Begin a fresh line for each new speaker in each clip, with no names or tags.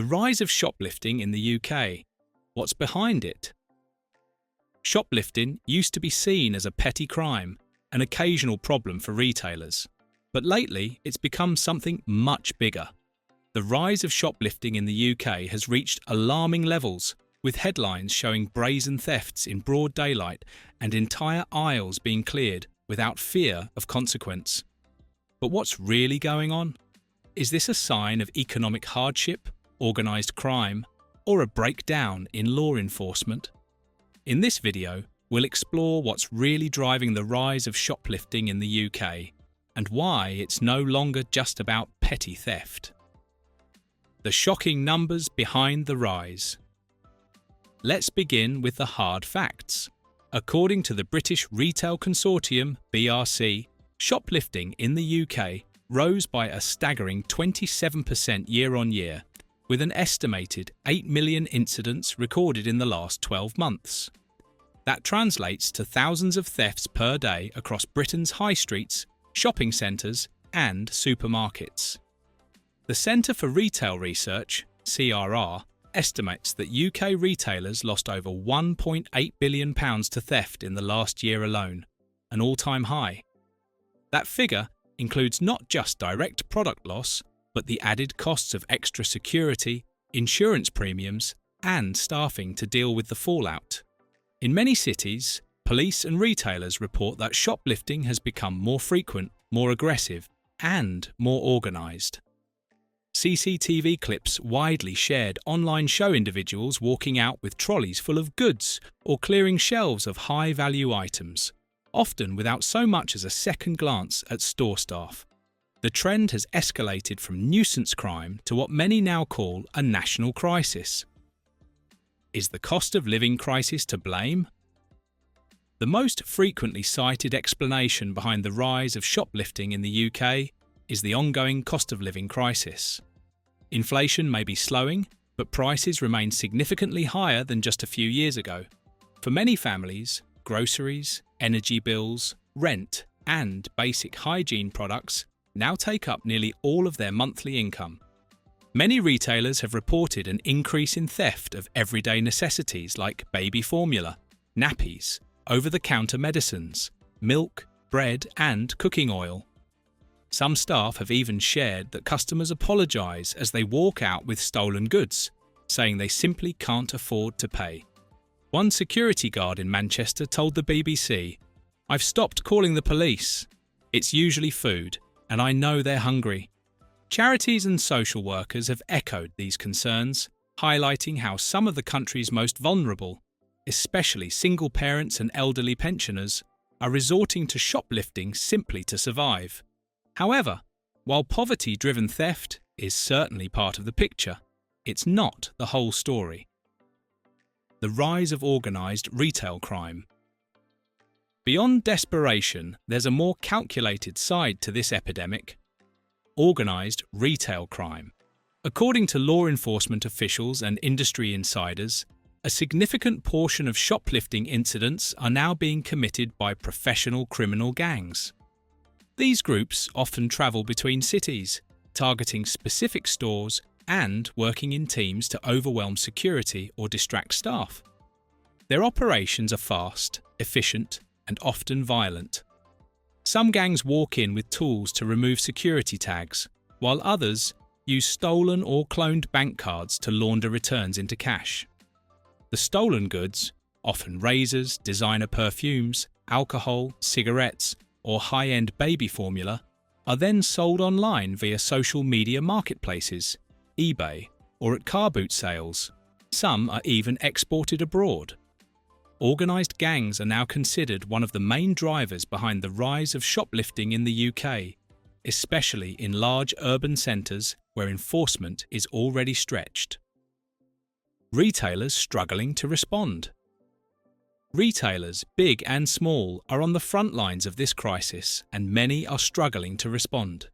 The rise of shoplifting in the UK. What's behind it? Shoplifting used to be seen as a petty crime, an occasional problem for retailers. But lately, it's become something much bigger. The rise of shoplifting in the UK has reached alarming levels, with headlines showing brazen thefts in broad daylight and entire aisles being cleared without fear of consequence. But what's really going on? Is this a sign of economic hardship, organised crime, or a breakdown in law enforcement? In this video, we'll explore what's really driving the rise of shoplifting in the UK and why it's no longer just about petty theft. The shocking numbers behind the rise. Let's begin with the hard facts. According to the British Retail Consortium, BRC, shoplifting in the UK rose by a staggering 27% year-on-year, with an estimated 8 million incidents recorded in the last 12 months. That translates to thousands of thefts per day across Britain's high streets, shopping centres and supermarkets. The Centre for Retail Research, CRR, estimates that UK retailers lost over £1.8 billion to theft in the last year alone, an all-time high. That figure includes not just direct product loss, but the added costs of extra security, insurance premiums, and staffing to deal with the fallout. In many cities, police and retailers report that shoplifting has become more frequent, more aggressive, and more organised. CCTV clips widely shared online show individuals walking out with trolleys full of goods or clearing shelves of high-value items, often without so much as a second glance at store staff. The trend has escalated from nuisance crime to what many now call a national crisis. Is the cost of living crisis to blame? The most frequently cited explanation behind the rise of shoplifting in the UK is the ongoing cost of living crisis. Inflation may be slowing, but prices remain significantly higher than just a few years ago. For many families, groceries, energy bills, rent, and basic hygiene products now take up nearly all of their monthly income. Many retailers have reported an increase in theft of everyday necessities like baby formula, nappies, over-the-counter medicines, milk, bread, and cooking oil. Some staff have even shared that customers apologise as they walk out with stolen goods, saying they simply can't afford to pay. One security guard in Manchester told the BBC, "I've stopped calling the police. It's usually food, and I know they're hungry." Charities and social workers have echoed these concerns, highlighting how some of the country's most vulnerable, especially single parents and elderly pensioners, are resorting to shoplifting simply to survive. However, while poverty-driven theft is certainly part of the picture, it's not the whole story. The rise of organised retail crime. Beyond desperation, there's a more calculated side to this epidemic: organised retail crime. According to law enforcement officials and industry insiders, a significant portion of shoplifting incidents are now being committed by professional criminal gangs. These groups often travel between cities, targeting specific stores and working in teams to overwhelm security or distract staff. Their operations are fast, efficient, and often violent. Some gangs walk in with tools to remove security tags, while others use stolen or cloned bank cards to launder returns into cash. The stolen goods, often razors, designer perfumes, alcohol, cigarettes, or high-end baby formula, are then sold online via social media marketplaces, eBay, or at car boot sales. Some are even exported abroad. Organised gangs are now considered one of the main drivers behind the rise of shoplifting in the UK, especially in large urban centres where enforcement is already stretched. Retailers struggling to respond. Retailers, big and small, are on the front lines of this crisis, and many are struggling to respond.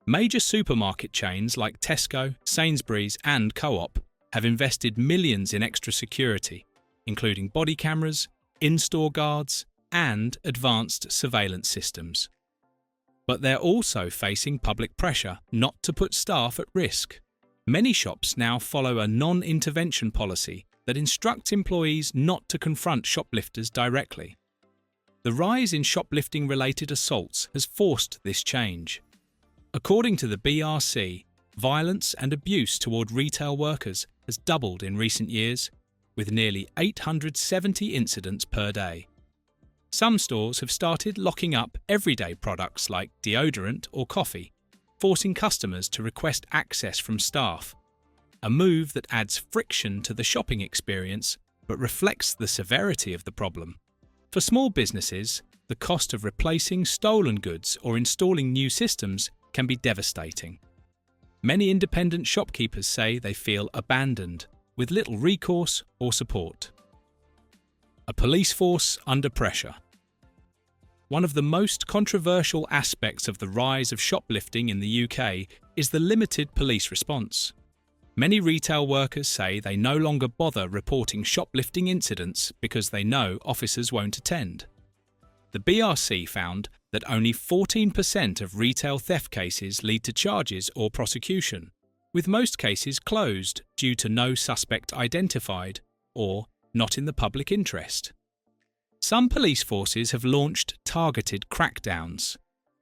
Major supermarket chains like Tesco, Sainsbury's and Co-op have invested millions in extra security, including body cameras, in-store guards, and advanced surveillance systems. But they're also facing public pressure not to put staff at risk. Many shops now follow a non-intervention policy that instructs employees not to confront shoplifters directly. The rise in shoplifting-related assaults has forced this change. According to the BRC, violence and abuse toward retail workers has doubled in recent years, with nearly 870 incidents per day. Some stores have started locking up everyday products like deodorant or coffee, forcing customers to request access from staff, a move that adds friction to the shopping experience but reflects the severity of the problem. For small businesses, the cost of replacing stolen goods or installing new systems can be devastating. Many independent shopkeepers say they feel abandoned, with little recourse or support. A police force under pressure. One of the most controversial aspects of the rise of shoplifting in the UK is the limited police response. Many retail workers say they no longer bother reporting shoplifting incidents because they know officers won't attend. The BRC found that only 14% of retail theft cases lead to charges or prosecution, with most cases closed due to no suspect identified or not in the public interest. Some police forces have launched targeted crackdowns.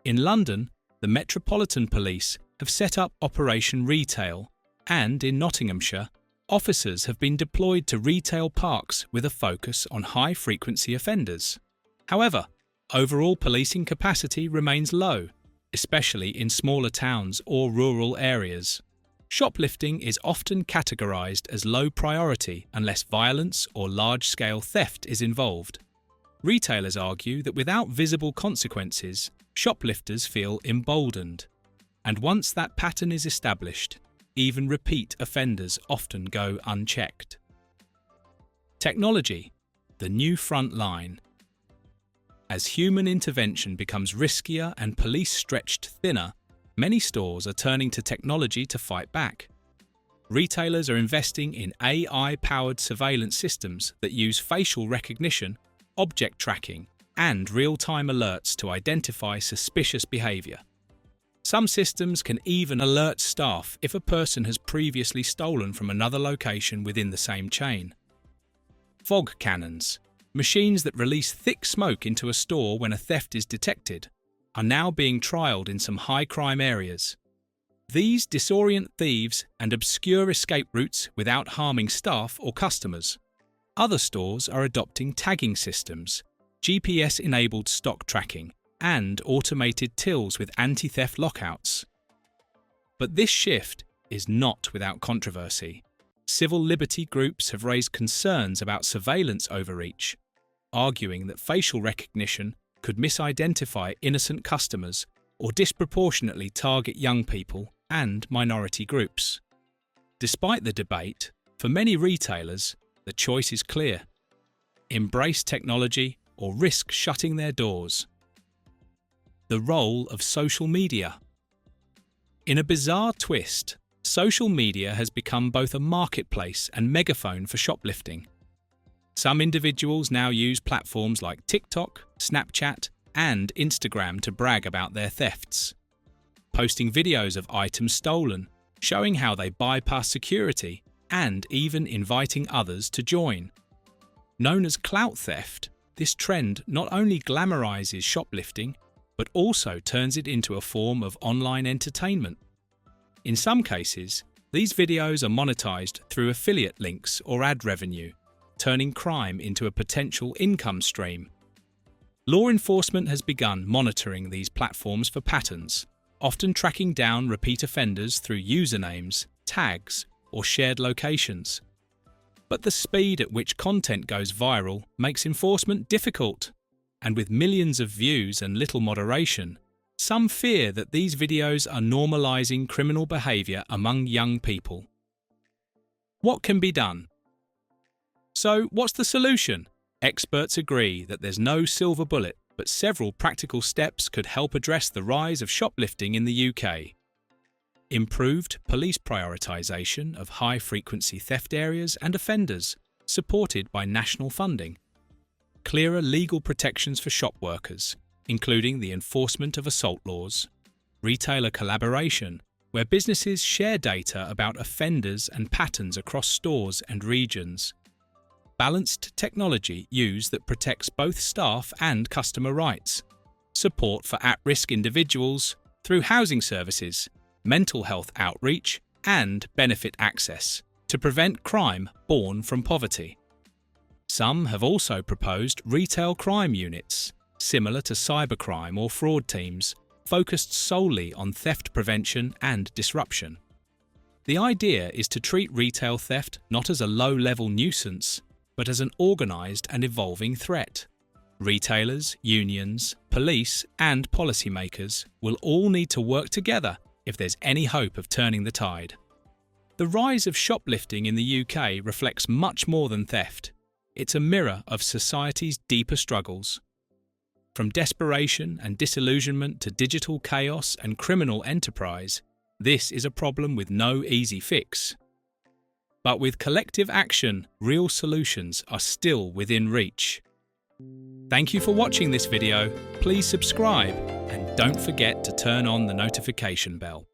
In London, the Metropolitan Police have set up Operation Retail, and in Nottinghamshire, officers have been deployed to retail parks with a focus on high-frequency offenders. However, overall policing capacity remains low, especially in smaller towns or rural areas. Shoplifting is often categorised as low priority unless violence or large-scale theft is involved. Retailers argue that without visible consequences, shoplifters feel emboldened. And once that pattern is established, even repeat offenders often go unchecked. Technology, the new front line. As human intervention becomes riskier and police stretched thinner, many stores are turning to technology to fight back. Retailers are investing in AI-powered surveillance systems that use facial recognition, object tracking, and real-time alerts to identify suspicious behaviour. Some systems can even alert staff if a person has previously stolen from another location within the same chain. Fog cannons, machines that release thick smoke into a store when a theft is detected, are now being trialled in some high-crime areas. These disorient thieves and obscure escape routes without harming staff or customers. Other stores are adopting tagging systems, GPS-enabled stock tracking, and automated tills with anti-theft lockouts. But this shift is not without controversy. Civil liberty groups have raised concerns about surveillance overreach, arguing that facial recognition could misidentify innocent customers or disproportionately target young people and minority groups. Despite the debate, for many retailers, the choice is clear: embrace technology or risk shutting their doors. The role of social media. In a bizarre twist, social media has become both a marketplace and megaphone for shoplifting. Some individuals now use platforms like TikTok, Snapchat, and Instagram to brag about their thefts, posting videos of items stolen, showing how they bypass security, and even inviting others to join. Known as clout theft, this trend not only glamorizes shoplifting, but also turns it into a form of online entertainment. In some cases, these videos are monetized through affiliate links or ad revenue, turning crime into a potential income stream. Law enforcement has begun monitoring these platforms for patterns, often tracking down repeat offenders through usernames, tags, or shared locations. But the speed at which content goes viral makes enforcement difficult, and with millions of views and little moderation, some fear that these videos are normalizing criminal behavior among young people. What can be done? So, what's the solution? Experts agree that there's no silver bullet, but several practical steps could help address the rise of shoplifting in the UK. Improved police prioritisation of high-frequency theft areas and offenders, supported by national funding. Clearer legal protections for shop workers, including the enforcement of assault laws. Retailer collaboration, where businesses share data about offenders and patterns across stores and regions. Balanced technology use that protects both staff and customer rights. Support for at-risk individuals through housing services, mental health outreach, and benefit access to prevent crime born from poverty. Some have also proposed retail crime units, similar to cybercrime or fraud teams, focused solely on theft prevention and disruption. The idea is to treat retail theft not as a low-level nuisance, but as an organised and evolving threat. Retailers, unions, police, and policymakers will all need to work together if there's any hope of turning the tide. The rise of shoplifting in the UK reflects much more than theft. It's a mirror of society's deeper struggles. From desperation and disillusionment to digital chaos and criminal enterprise, this is a problem with no easy fix. But with collective action, real solutions are still within reach. Thank you for watching this video. Please subscribe and don't forget to turn on the notification bell.